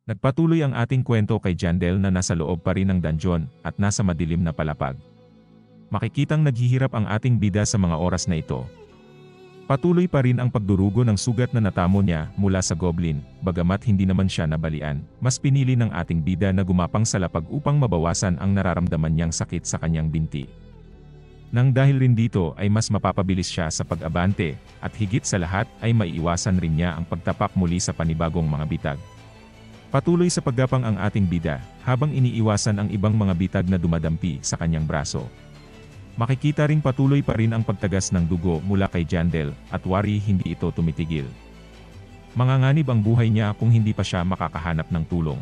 Nagpatuloy ang ating kwento kay Jandel na nasa loob pa rin ng dungeon at nasa madilim na palapag. Makikitang naghihirap ang ating bida sa mga oras na ito. Patuloy pa rin ang pagdurugo ng sugat na natamo niya mula sa goblin, bagamat hindi naman siya nabalian. Mas pinili ng ating bida na gumapang sa lapag upang mabawasan ang nararamdaman niyang sakit sa kanyang binti. Nang dahil rin dito ay mas mapapabilis siya sa pag-abante, at higit sa lahat ay maiiwasan rin niya ang pagtapak muli sa panibagong mga bitag. Patuloy sa paggapang ang ating bida, habang iniiwasan ang ibang mga bitag na dumadampi sa kanyang braso. Makikita ring patuloy pa rin ang pagtagas ng dugo mula kay Jandel, at wari hindi ito tumitigil. Manganganib ang buhay niya kung hindi pa siya makakahanap ng tulong.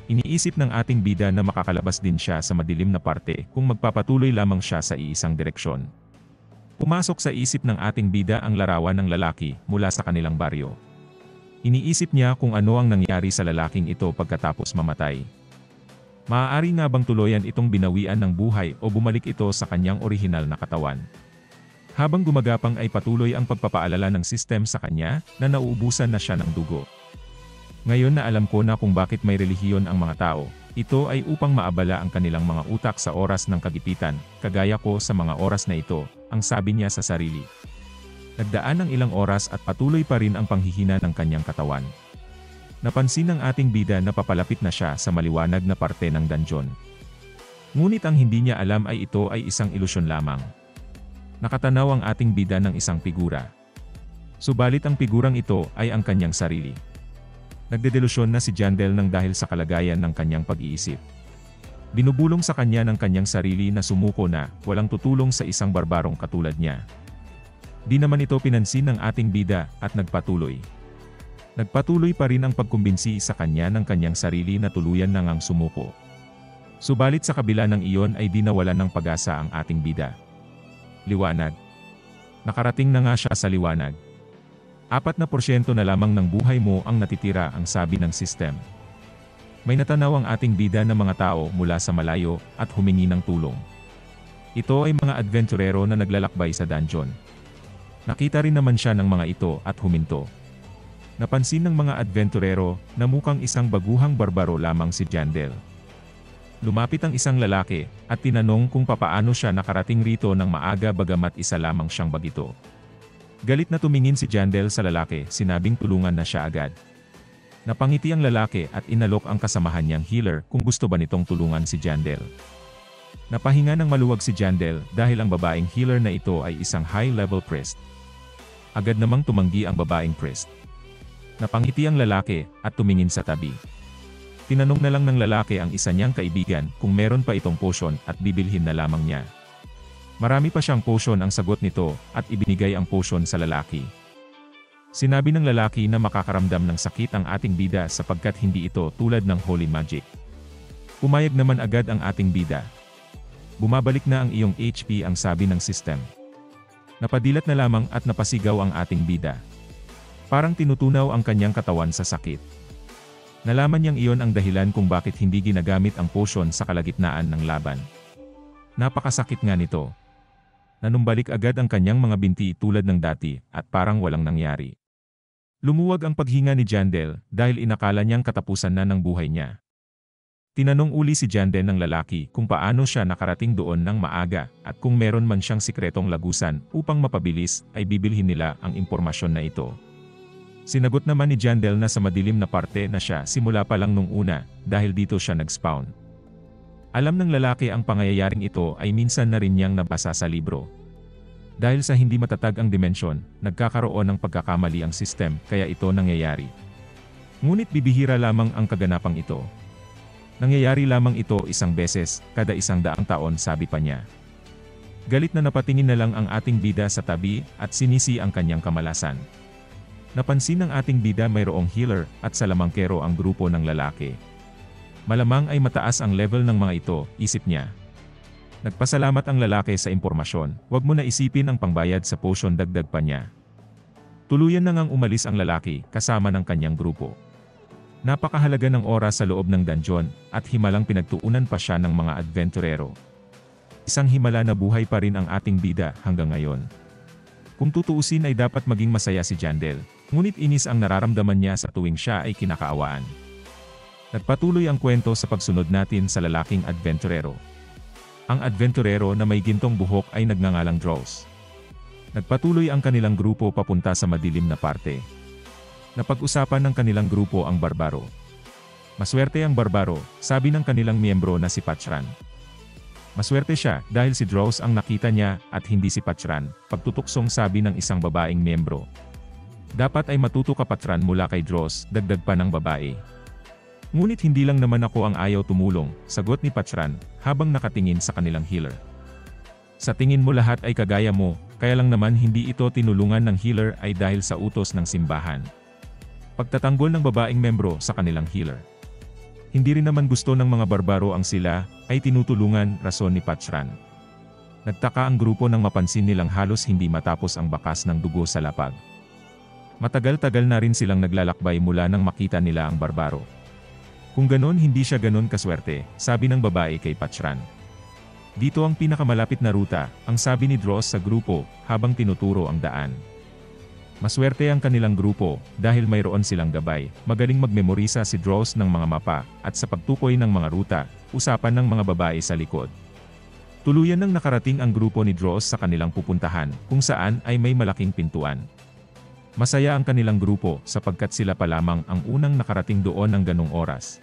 Iniisip ng ating bida na makakalabas din siya sa madilim na parte kung magpapatuloy lamang siya sa iisang direksyon. Pumasok sa isip ng ating bida ang larawan ng lalaki mula sa kanilang baryo. Iniisip niya kung ano ang nangyari sa lalaking ito pagkatapos mamatay. Maaari nga bang tuluyan itong binawian ng buhay o bumalik ito sa kanyang orihinal na katawan? Habang gumagapang ay patuloy ang pagpapaalala ng sistem sa kanya na nauubusan na siya ng dugo. Ngayon na alam ko na kung bakit may relihiyon ang mga tao, ito ay upang maabala ang kanilang mga utak sa oras ng kagipitan, kagaya ko sa mga oras na ito, ang sabi niya sa sarili. Nagdaan ng ilang oras at patuloy pa rin ang panghihina ng kanyang katawan. Napansin ng ating bida na papalapit na siya sa maliwanag na parte ng dungeon. Ngunit ang hindi niya alam ay ito ay isang ilusyon lamang. Nakatanaw ang ating bida ng isang figura. Subalit ang figurang ito ay ang kanyang sarili. Nagdedelusyon na si Jandel nang dahil sa kalagayan ng kanyang pag-iisip. Binubulong sa kanya ng kanyang sarili na sumuko na, walang tutulong sa isang barbarong katulad niya. Di naman ito pinansin ng ating bida at nagpatuloy. Nagpatuloy pa rin ang pagkumbinsi sa kanya ng kanyang sarili na tuluyan na ngang sumuko. Subalit sa kabila ng iyon ay di nawalan ng pag-asa ang ating bida. Liwanag. Nakarating na nga siya sa liwanag. 4% na lamang ng buhay mo ang natitira, ang sabi ng sistem. May natanaw ang ating bida na mga tao mula sa malayo at humingi ng tulong. Ito ay mga adventurero na naglalakbay sa dungeon. Nakita rin naman siya ng mga ito at huminto. Napansin ng mga adventurero na mukhang isang baguhang barbaro lamang si Jandel. Lumapit ang isang lalaki at tinanong kung papaano siya nakarating rito ng maaga bagamat isa lamang siyang bagito. Galit na tumingin si Jandel sa lalaki, sinabing tulungan na siya agad. Napangiti ang lalaki at inalok ang kasamahan niyang healer kung gusto ba nitong tulungan si Jandel. Napahinga ng maluwag si Jandel dahil ang babaeng healer na ito ay isang high-level priest. Agad namang tumanggi ang babaeng priest. Napangiti ang lalaki at tumingin sa tabi. Tinanong na lang ng lalaki ang isa niyang kaibigan kung meron pa itong potion at bibilhin na lamang niya. Marami pa siyang potion, ang sagot nito, at ibinigay ang potion sa lalaki. Sinabi ng lalaki na makakaramdam ng sakit ang ating bida sapagkat hindi ito tulad ng holy magic. Pumayag naman agad ang ating bida. Bumabalik na ang iyong HP, ang sabi ng system. Napadilat na lamang at napasigaw ang ating bida. Parang tinutunaw ang kanyang katawan sa sakit. Nalaman niyang iyon ang dahilan kung bakit hindi ginagamit ang potion sa kalagitnaan ng laban. Napakasakit nga nito. Nanumbalik agad ang kanyang mga binti tulad ng dati at parang walang nangyari. Lumuwag ang paghinga ni Jandel dahil inakala niyang katapusan na ng buhay niya. Tinanong uli si Jandel ng lalaki kung paano siya nakarating doon ng maaga at kung meron man siyang sikretong lagusan upang mapabilis ay bibilhin nila ang impormasyon na ito. Sinagot naman ni Jandel na sa madilim na parte na siya simula pa lang nung una dahil dito siya nag-spawn. Alam ng lalaki ang pangyayaring ito ay minsan na rin niyang nabasa sa libro. Dahil sa hindi matatag ang dimensyon, nagkakaroon ng pagkakamali ang sistem kaya ito nangyayari. Ngunit bibihira lamang ang kaganapang ito. Nangyayari lamang ito isang beses kada 100 taon, sabi pa niya. Galit na napatingin na lang ang ating bida sa tabi at sinisi ang kanyang kamalasan. Napansin ng ating bida mayroong healer at salamangkero ang grupo ng lalaki. Malamang ay mataas ang level ng mga ito, isip niya. Nagpasalamat ang lalaki sa impormasyon, wag mo na isipin ang pangbayad sa potion, dagdag pa niya. Tuluyan na ngang umalis ang lalaki kasama ng kanyang grupo. Napakahalaga ng oras sa loob ng dungeon at himalang pinagtuunan pa siya ng mga adventurero. Isang himala na buhay pa rin ang ating bida hanggang ngayon. Kung tutuusin ay dapat maging masaya si Jandel, ngunit inis ang nararamdaman niya sa tuwing siya ay kinakaawaan. Nagpatuloy ang kwento sa pagsunod natin sa lalaking adventurero. Ang adventurero na may gintong buhok ay nagngangalang Dross. Nagpatuloy ang kanilang grupo papunta sa madilim na parte. Napag-usapan ng kanilang grupo ang barbaro. Maswerte ang barbaro, sabi ng kanilang miyembro na si Patran. Maswerte siya dahil si Dross ang nakita niya at hindi si Patran, pagtutuksong sabi ng isang babaeng miyembro. Dapat ay matuto ka Patran mula kay Dross, dagdag pa ng babae. Ngunit hindi lang naman ako ang ayaw tumulong, sagot ni Patran, habang nakatingin sa kanilang healer. Sa tingin mo lahat ay kagaya mo, kaya lang naman hindi ito tinulungan ng healer ay dahil sa utos ng simbahan. Pagtatanggol ng babaeng membro sa kanilang healer. Hindi rin naman gusto ng mga barbaro ang sila, ay tinutulungan, rason ni Patran. Nagtaka ang grupo nang mapansin nilang halos hindi matapos ang bakas ng dugo sa lapag. Matagal-tagal na rin silang naglalakbay mula nang makita nila ang barbaro. Kung ganon hindi siya ganon kaswerte, sabi ng babae kay Patran. Dito ang pinakamalapit na ruta, ang sabi ni Dross sa grupo, habang tinuturo ang daan. Maswerte ang kanilang grupo, dahil mayroon silang gabay, magaling magmemorisa si Dross ng mga mapa, at sa pagtukoy ng mga ruta, usapan ng mga babae sa likod. Tuluyan nang nakarating ang grupo ni Dross sa kanilang pupuntahan, kung saan ay may malaking pintuan. Masaya ang kanilang grupo sapagkat sila pa lamang ang unang nakarating doon ng ganong oras.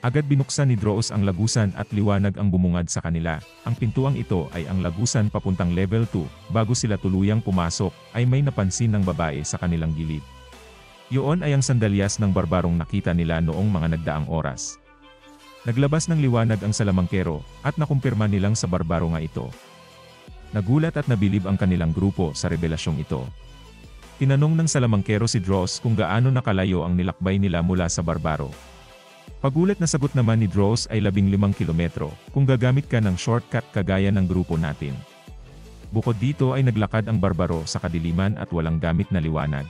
Agad binuksan ni Dross ang lagusan at liwanag ang bumungad sa kanila. Ang pintuang ito ay ang lagusan papuntang level 2. Bago sila tuluyang pumasok, ay may napansin ng babae sa kanilang gilid. Yun ay ang sandalyas ng barbarong nakita nila noong mga nagdaang oras. Naglabas ng liwanag ang salamangkero, at nakumpirma nilang sa barbaro nga ito. Nagulat at nabilib ang kanilang grupo sa revelasyong ito. Tinanong ng salamangkero si Dross kung gaano nakalayo ang nilakbay nila mula sa barbaro. Pagulat na sagot naman ni Dross ay 15 kilometro, kung gagamit ka ng shortcut kagaya ng grupo natin. Bukod dito ay naglakad ang barbaro sa kadiliman at walang gamit na liwanag.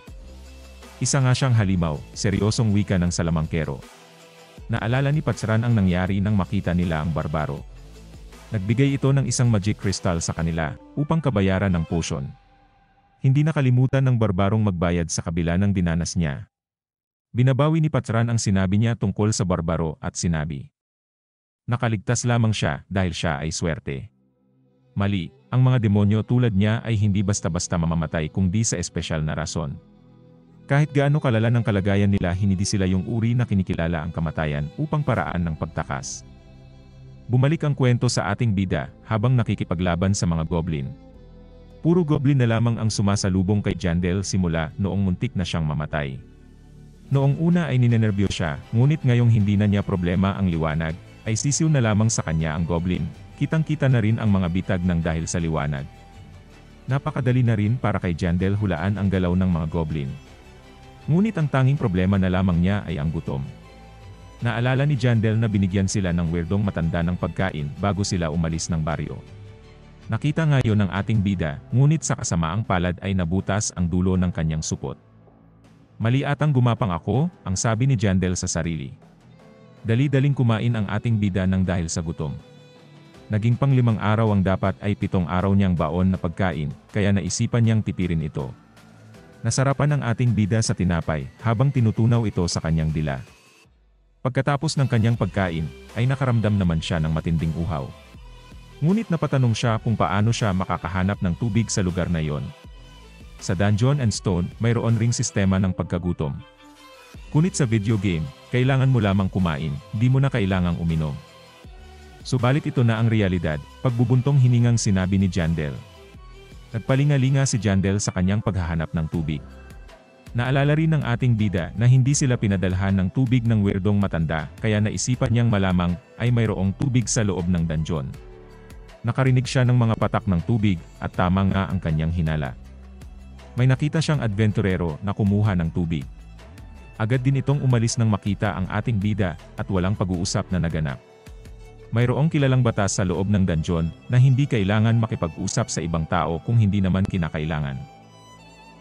Isa nga siyang halimaw, seryosong wika ng salamangkero. Naalala ni Patran ang nangyari nang makita nila ang barbaro. Nagbigay ito ng isang magic crystal sa kanila, upang kabayaran ng potion. Hindi nakalimutan ng barbarong magbayad sa kabila ng dinanas niya. Binabawi ni Patran ang sinabi niya tungkol sa barbaro at sinabi. Nakaligtas lamang siya dahil siya ay swerte. Mali, ang mga demonyo tulad niya ay hindi basta-basta mamamatay kung di sa espesyal na rason. Kahit gaano kalala ng kalagayan nila hindi sila yung uri na kinikilala ang kamatayan upang paraan ng pagtakas. Bumalik ang kwento sa ating bida habang nakikipaglaban sa mga goblin. Puro goblin na lamang ang sumasalubong kay Jandel simula noong muntik na siyang mamatay. Noong una ay ninenerbyo siya, ngunit ngayong hindi na niya problema ang liwanag, ay sisiw na lamang sa kanya ang goblin. Kitang-kita na rin ang mga bitag ng dahil sa liwanag. Napakadali na rin para kay Jandel hulaan ang galaw ng mga goblin. Ngunit ang tanging problema na lamang niya ay ang gutom. Naalala ni Jandel na binigyan sila ng weirdong matanda ng pagkain bago sila umalis ng baryo. Nakita ngayon ng ating bida, ngunit sa kasamaang palad ay nabutas ang dulo ng kanyang supot. Mali atang gumapang ako, ang sabi ni Jandel sa sarili. Dali-daling kumain ang ating bida ng dahil sa gutom. Naging pang 5 araw ang dapat ay 7 araw niyang baon na pagkain, kaya naisipan niyang tipirin ito. Nasarapan ang ating bida sa tinapay, habang tinutunaw ito sa kanyang dila. Pagkatapos ng kanyang pagkain, ay nakaramdam naman siya ng matinding uhaw. Ngunit napatanong siya kung paano siya makakahanap ng tubig sa lugar na yon. Sa Dungeon and Stone, mayroon ring sistema ng pagkagutom. Ngunit sa video game, kailangan mo lamang kumain, di mo na kailangang uminom. Subalit ito na ang realidad, pagbubuntong hiningang sinabi ni Jandel. Nagpalingalinga si Jandel sa kanyang paghahanap ng tubig. Naalala rin ng ating bida na hindi sila pinadalhan ng tubig ng weirdong matanda, kaya naisipan niyang malamang ay mayroong tubig sa loob ng dungeon. Nakarinig siya ng mga patak ng tubig, at tama nga ang kanyang hinala. May nakita siyang adventurero na kumuha ng tubig. Agad din itong umalis nang makita ang ating bida, at walang pag-uusap na naganap. Mayroong kilalang batas sa loob ng dungeon na hindi kailangan makipag-usap sa ibang tao kung hindi naman kinakailangan.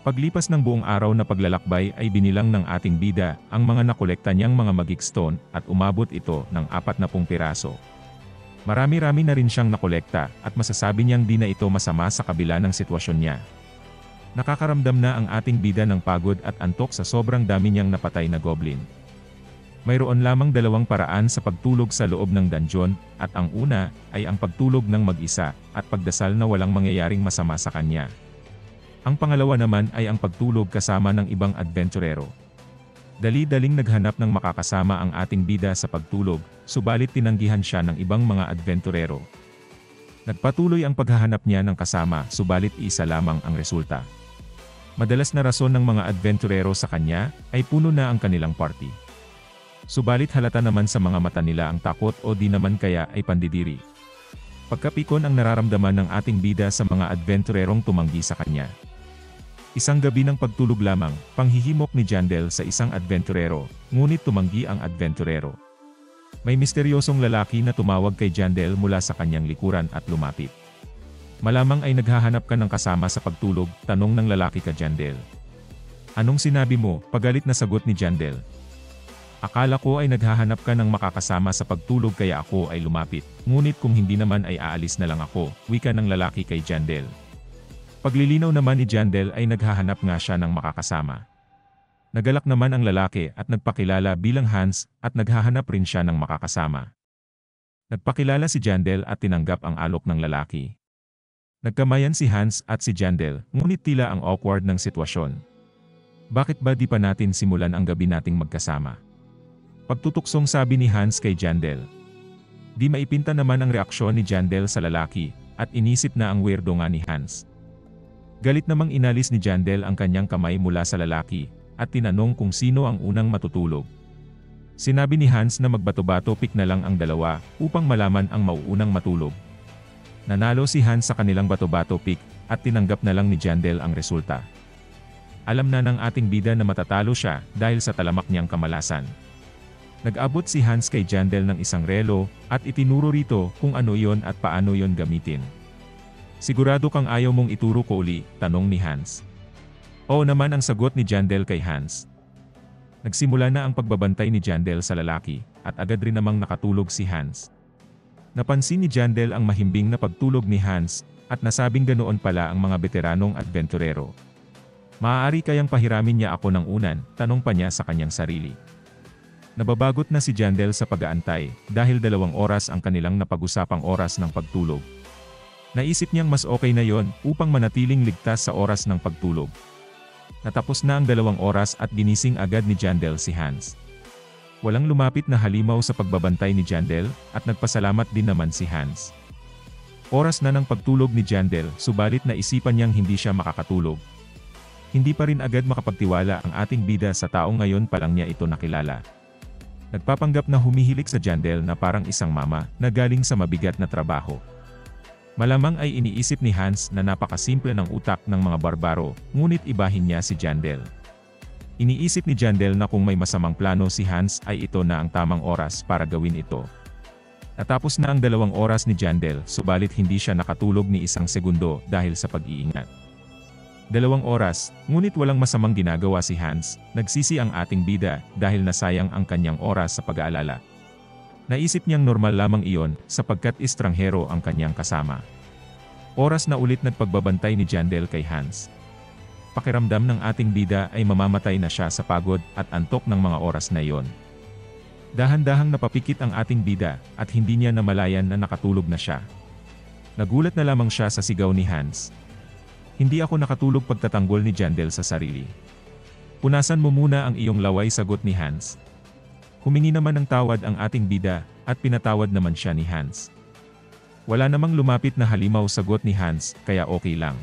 Paglipas ng buong araw na paglalakbay ay binilang ng ating bida ang mga nakolekta niyang mga magic stone, at umabot ito ng 40 piraso. Marami-rami na rin siyang nakolekta, at masasabi niyang di na ito masama sa kabila ng sitwasyon niya. Nakakaramdam na ang ating bida ng pagod at antok sa sobrang dami niyang napatay na goblin. Mayroon lamang dalawang paraan sa pagtulog sa loob ng dungeon, at ang una ay ang pagtulog ng mag-isa at pagdasal na walang mangyayaring masama sa kanya. Ang pangalawa naman ay ang pagtulog kasama ng ibang adventurero. Dali-daling naghanap ng makakasama ang ating bida sa pagtulog, subalit tinanggihan siya ng ibang mga adventurero. Nagpatuloy ang paghahanap niya ng kasama, subalit isa lamang ang resulta. Madalas na rason ng mga adventurero sa kanya ay puno na ang kanilang party. Subalit halata naman sa mga mata nila ang takot o di naman kaya ay pandidiri. Pagkapikon ang nararamdaman ng ating bida sa mga adventurerong tumanggi sa kanya. Isang gabi ng pagtulog lamang, panghihimok ni Jandel sa isang adventurero, ngunit tumanggi ang adventurero. May misteryosong lalaki na tumawag kay Jandel mula sa kanyang likuran at lumapit. Malamang ay naghahanap ka ng kasama sa pagtulog, tanong ng lalaki kay Jandel. Anong sinabi mo? Pagalit na sagot ni Jandel. Akala ko ay naghahanap ka ng makakasama sa pagtulog kaya ako ay lumapit, ngunit kung hindi naman ay aalis na lang ako, wika ng lalaki kay Jandel. Paglilinaw naman ni Jandel ay naghahanap nga siya ng makakasama. Nagalak naman ang lalaki at nagpakilala bilang Hans at naghahanap rin siya ng makakasama. Nagpakilala si Jandel at tinanggap ang alok ng lalaki. Nagkamayan si Hans at si Jandel, ngunit tila ang awkward ng sitwasyon. Bakit ba di pa natin simulan ang gabi nating magkasama? Pagtutuksong sabi ni Hans kay Jandel. Di maipinta naman ang reaksyon ni Jandel sa lalaki, at inisip na ang weirdo nga ni Hans. Galit namang inalis ni Jandel ang kanyang kamay mula sa lalaki, at tinanong kung sino ang unang matutulog. Sinabi ni Hans na magbato-bato pick na lang ang dalawa, upang malaman ang mauunang matulog. Nanalo si Hans sa kanilang bato-bato pick, at tinanggap na lang ni Jandel ang resulta. Alam na ng ating bida na matatalo siya, dahil sa talamak niyang kamalasan. Nag-abot si Hans kay Jandel ng isang relo, at itinuro rito kung ano yon at paano yon gamitin. Sigurado kang ayaw mong ituro ko uli, tanong ni Hans. Oo naman ang sagot ni Jandel kay Hans. Nagsimula na ang pagbabantay ni Jandel sa lalaki, at agad rin namang nakatulog si Hans. Napansin ni Jandel ang mahimbing na pagtulog ni Hans, at nasabing ganoon pala ang mga veteranong adventurero. Maaari kayang pahiramin niya ako ng unan, tanong pa niya sa kanyang sarili. Nababagot na si Jandel sa pag-aantay, dahil 2 oras ang kanilang napag-usapang oras ng pagtulog. Naisip niyang mas okay na yon, upang manatiling ligtas sa oras ng pagtulog. Natapos na ang 2 oras at ginising agad ni Jandel si Hans. Walang lumapit na halimaw sa pagbabantay ni Jandel, at nagpasalamat din naman si Hans. Oras na ng pagtulog ni Jandel, subalit naisipan niyang hindi siya makakatulog. Hindi pa rin agad makapagtiwala ang ating bida sa taong ngayon pa lang niya ito nakilala. Nagpapanggap na humihilik sa Jandel na parang isang mama na galing sa mabigat na trabaho. Malamang ay iniisip ni Hans na napakasimple ng utak ng mga barbaro, ngunit ibahin niya si Jandel. Iniisip ni Jandel na kung may masamang plano si Hans ay ito na ang tamang oras para gawin ito. Natapos na ang 2 oras ni Jandel, subalit hindi siya nakatulog ni isang segundo dahil sa pag-iingat. 2 oras, ngunit walang masamang ginagawa si Hans, nagsisi ang ating bida dahil nasayang ang kanyang oras sa pag-aalala. Naisip niyang normal lamang iyon sapagkat estranghero ang kanyang kasama. Oras na ulit nagpagbabantay ni Jandel kay Hans. Pakiramdam ng ating bida ay mamamatay na siya sa pagod at antok ng mga oras na iyon. Dahan-dahang napapikit ang ating bida at hindi niya namalayan na nakatulog na siya. Nagulat na lamang siya sa sigaw ni Hans. Hindi ako nakatulog pagtatanggol ni Jandel sa sarili. Punasan mo muna ang iyong laway, sagot ni Hans. Humingi naman ng tawad ang ating bida, at pinatawad naman siya ni Hans. Wala namang lumapit na halimaw, sagot ni Hans, kaya okay lang.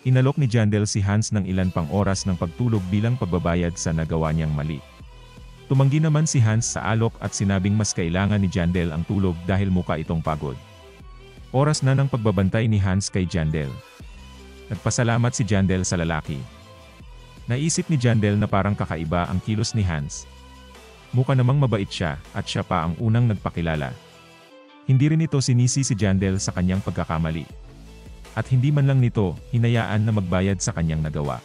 Inalok ni Jandel si Hans ng ilan pang oras ng pagtulog bilang pagbabayad sa nagawa niyang mali. Tumanggi naman si Hans sa alok at sinabing mas kailangan ni Jandel ang tulog dahil mukha itong pagod. Oras na ng pagbabantay ni Hans kay Jandel. Nagpasalamat si Jandel sa lalaki. Naisip ni Jandel na parang kakaiba ang kilos ni Hans. Mukha namang mabait siya, at siya pa ang unang nagpakilala. Hindi rin ito sinisi si Jandel sa kanyang pagkakamali. At hindi man lang nito, hinayaan na magbayad sa kanyang nagawa.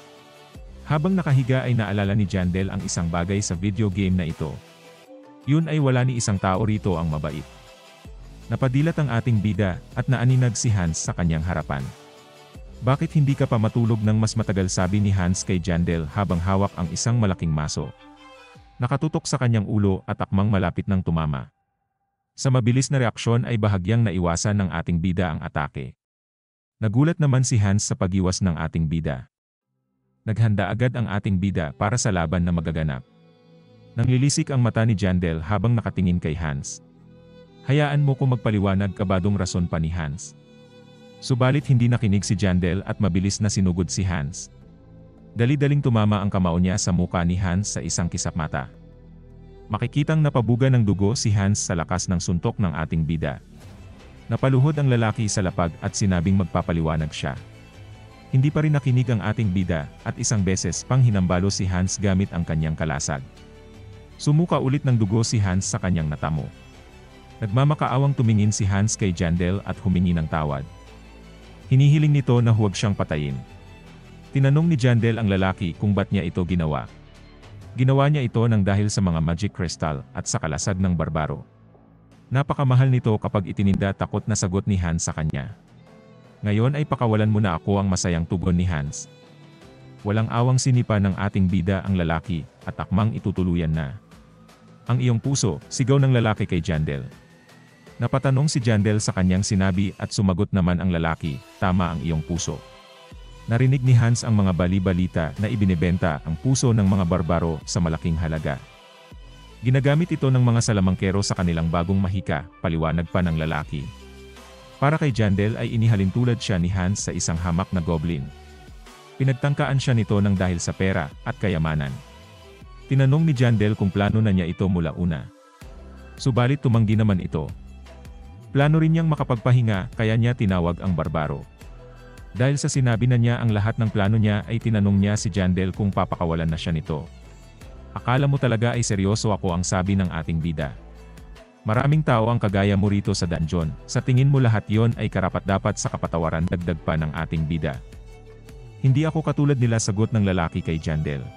Habang nakahiga ay naalala ni Jandel ang isang bagay sa video game na ito. Yun ay wala ni isang tao rito ang mabait. Napadilat ang ating bida, at naaninag si Hans sa kanyang harapan. Bakit hindi ka pa matulog ng mas matagal, sabi ni Hans kay Jandel habang hawak ang isang malaking maso. Nakatutok sa kanyang ulo at akmang malapit ng tumama. Sa mabilis na reaksyon ay bahagyang naiwasan ng ating bida ang atake. Nagulat naman si Hans sa pag-iwas ng ating bida. Naghanda agad ang ating bida para sa laban na magaganap. Nanglilisik ang mata ni Jandel habang nakatingin kay Hans. Hayaan mo kung magpaliwanag, kabadong rason pa ni Hans. Subalit hindi nakinig si Jandel at mabilis na sinugod si Hans. Dali-daling tumama ang kamao niya sa muka ni Hans sa isang kisap mata. Makikitang napabuga ng dugo si Hans sa lakas ng suntok ng ating bida. Napaluhod ang lalaki sa lapag at sinabing magpapaliwanag siya. Hindi pa rin nakinig ang ating bida at isang beses pang hinambalo si Hans gamit ang kanyang kalasag. Sumuka ulit ng dugo si Hans sa kanyang natamo. Nagmamakaawang tumingin si Hans kay Jandel at humingi ng tawad. Hinihiling nito na huwag siyang patayin. Tinanong ni Jandel ang lalaki kung ba't niya ito ginawa. Ginawa niya ito nang dahil sa mga magic crystal at sa kalasag ng barbaro. Napakamahal nito kapag itininda, takot na sagot ni Hans sa kanya. Ngayon ay pakawalan mo na ako, ang masayang tugon ni Hans. Walang awang sinipa ng ating bida ang lalaki at akmang itutuluyan na. Ang iyong puso, sigaw ng lalaki kay Jandel. Napatanong si Jandel sa kanyang sinabi at sumagot naman ang lalaki, tama ang iyong puso. Narinig ni Hans ang mga bali-balita na ibinebenta ang puso ng mga barbaro sa malaking halaga. Ginagamit ito ng mga salamangkero sa kanilang bagong mahika, paliwanag pa ng lalaki. Para kay Jandel ay inihalintulad siya ni Hans sa isang hamak na goblin. Pinagtangkaan siya nito ng dahil sa pera at kayamanan. Tinanong ni Jandel kung plano na niya ito mula una. Subalit tumanggi naman ito. Plano rin niyang makapagpahinga, kaya niya tinawag ang barbaro. Dahil sa sinabi na niya ang lahat ng plano niya ay tinanong niya si Jandel kung papakawalan na siya nito. Akala mo talaga ay seryoso ako, ang sabi ng ating bida. Maraming tao ang kagaya mo rito sa dungeon, sa tingin mo lahat yon ay karapat-dapat sa kapatawaran, dagdag pa ng ating bida. Hindi ako katulad nila, sagot ng lalaki kay Jandel.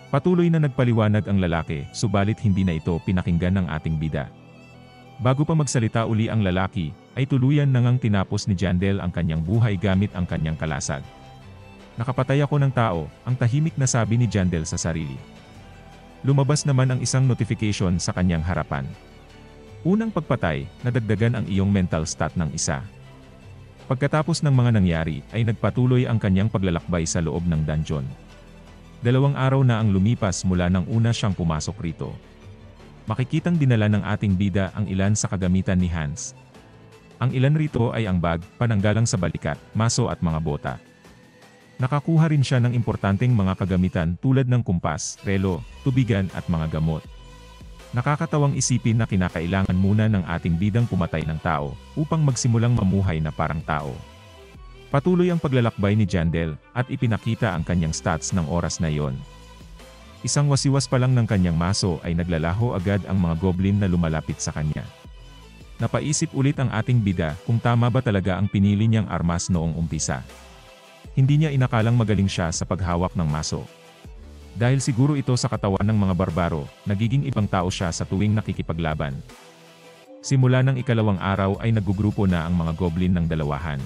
Patuloy na nagpaliwanag ang lalaki, subalit hindi na ito pinakinggan ng ating bida. Bago pa magsalita uli ang lalaki, ay tuluyan na ngang tinapos ni Jandel ang kanyang buhay gamit ang kanyang kalasag. Nakapatay ako ng tao, ang tahimik na sabi ni Jandel sa sarili. Lumabas naman ang isang notification sa kanyang harapan. Unang pagpatay, nadagdagan ang iyong mental stat ng isa. Pagkatapos ng mga nangyari, ay nagpatuloy ang kanyang paglalakbay sa loob ng dungeon. 2 araw na ang lumipas mula nang una siyang pumasok rito. Makikitang dinala ng ating bida ang ilan sa kagamitan ni Hans. Ang ilan rito ay ang bag, pananggalang sa balikat, maso at mga bota. Nakakuha rin siya ng importanteng mga kagamitan tulad ng kumpas, relo, tubigan at mga gamot. Nakakatawang isipin na kinakailangan muna ng ating bidang pumatay ng tao upang magsimulang mamuhay na parang tao. Patuloy ang paglalakbay ni Jandel at ipinakita ang kanyang stats ng oras na iyon. Isang wasiwas pa lang ng kanyang maso ay naglalaho agad ang mga goblin na lumalapit sa kanya. Napaisip ulit ang ating bida kung tama ba talaga ang pinili niyang armas noong umpisa. Hindi niya inakalang magaling siya sa paghawak ng maso. Dahil siguro ito sa katawan ng mga barbaro, nagiging ibang tao siya sa tuwing nakikipaglaban. Simula ng 2nd araw ay nagugrupo na ang mga goblin ng dalawahan.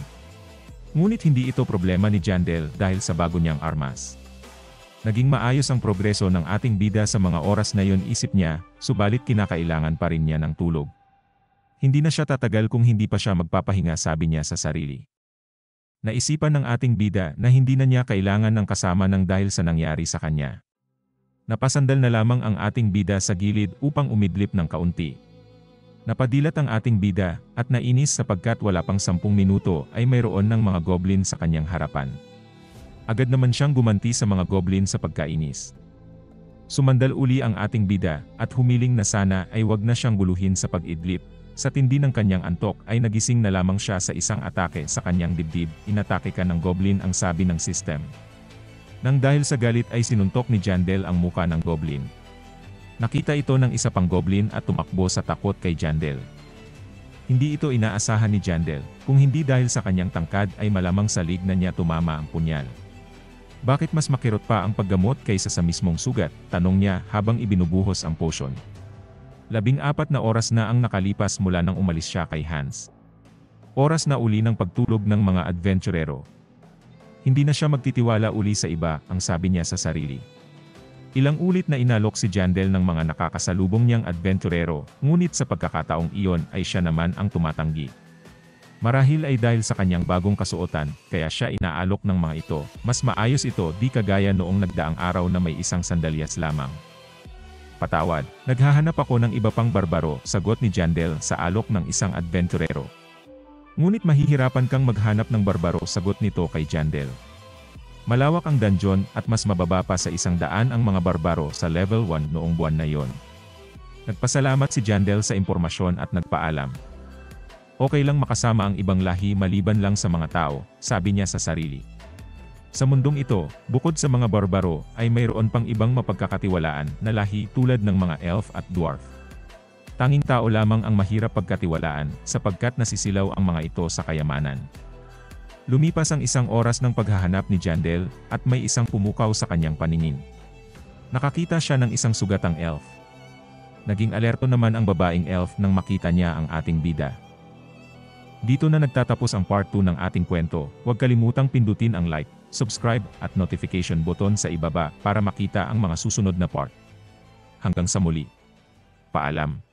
Ngunit hindi ito problema ni Jandel dahil sa bago niyang armas. Naging maayos ang progreso ng ating bida sa mga oras na yon, isip niya, subalit kinakailangan pa rin niya ng tulog. Hindi na siya tatagal kung hindi pa siya magpapahinga, sabi niya sa sarili. Naisipan ng ating bida na hindi na niya kailangan ng kasama ng dahil sa nangyari sa kanya. Napasandal na lamang ang ating bida sa gilid upang umidlip ng kaunti. Napadilat ang ating bida at nainis sapagkat wala pang 10 minuto ay mayroon ng mga goblin sa kanyang harapan. Agad naman siyang gumanti sa mga goblin sa pagkainis. Sumandal uli ang ating bida at humiling na sana ay wag na siyang guluhin sa pag-idlip. Sa tindi ng kanyang antok ay nagising na lamang siya sa isang atake sa kanyang dibdib. Inatake ka ng goblin, ang sabi ng system. Nang dahil sa galit ay sinuntok ni Jandel ang muka ng goblin. Nakita ito ng isa pang goblin at tumakbo sa takot kay Jandel. Hindi ito inaasahan ni Jandel, kung hindi dahil sa kanyang tangkad ay malamang sa lig na niya tumama ang punyal. Bakit mas makirot pa ang paggamot kaysa sa mismong sugat? Tanong niya habang ibinubuhos ang potion. 14 na oras na ang nakalipas mula nang umalis siya kay Hans. Oras na uli ng pagtulog ng mga adventurero. Hindi na siya magtitiwala uli sa iba, ang sabi niya sa sarili. Ilang ulit na inalok si Jandel ng mga nakakasalubong niyang adventurero, ngunit sa pagkakataong iyon ay siya naman ang tumatanggi. Marahil ay dahil sa kanyang bagong kasuotan, kaya siya inaalok ng mga ito. Mas maayos ito di kagaya noong nagdaang araw na may isang sandalyas lamang. Patawad, naghahanap ako ng iba pang barbaro, sagot ni Jandel sa alok ng isang adventurero. Ngunit mahihirapan kang maghanap ng barbaro, sagot nito kay Jandel. Malawak ang dungeon at mas mababa pa sa 100 ang mga barbaro sa level 1 noong buwan na yon. Nagpasalamat si Jandel sa impormasyon at nagpaalam. Okay lang makasama ang ibang lahi maliban lang sa mga tao, sabi niya sa sarili. Sa mundong ito, bukod sa mga barbaro, ay mayroon pang ibang mapagkakatiwalaan na lahi tulad ng mga elf at dwarf. Tanging tao lamang ang mahirap pagkatiwalaan sapagkat nasisilaw ang mga ito sa kayamanan. Lumipas ang 1 oras ng paghahanap ni Jandel at may isang pumukaw sa kanyang paningin. Nakakita siya ng isang sugatang elf. Naging alerto naman ang babaeng elf nang makita niya ang ating bida. Dito na nagtatapos ang part 2 ng ating kwento. Huwag kalimutang pindutin ang like, subscribe at notification button sa ibaba para makita ang mga susunod na part. Hanggang sa muli. Paalam.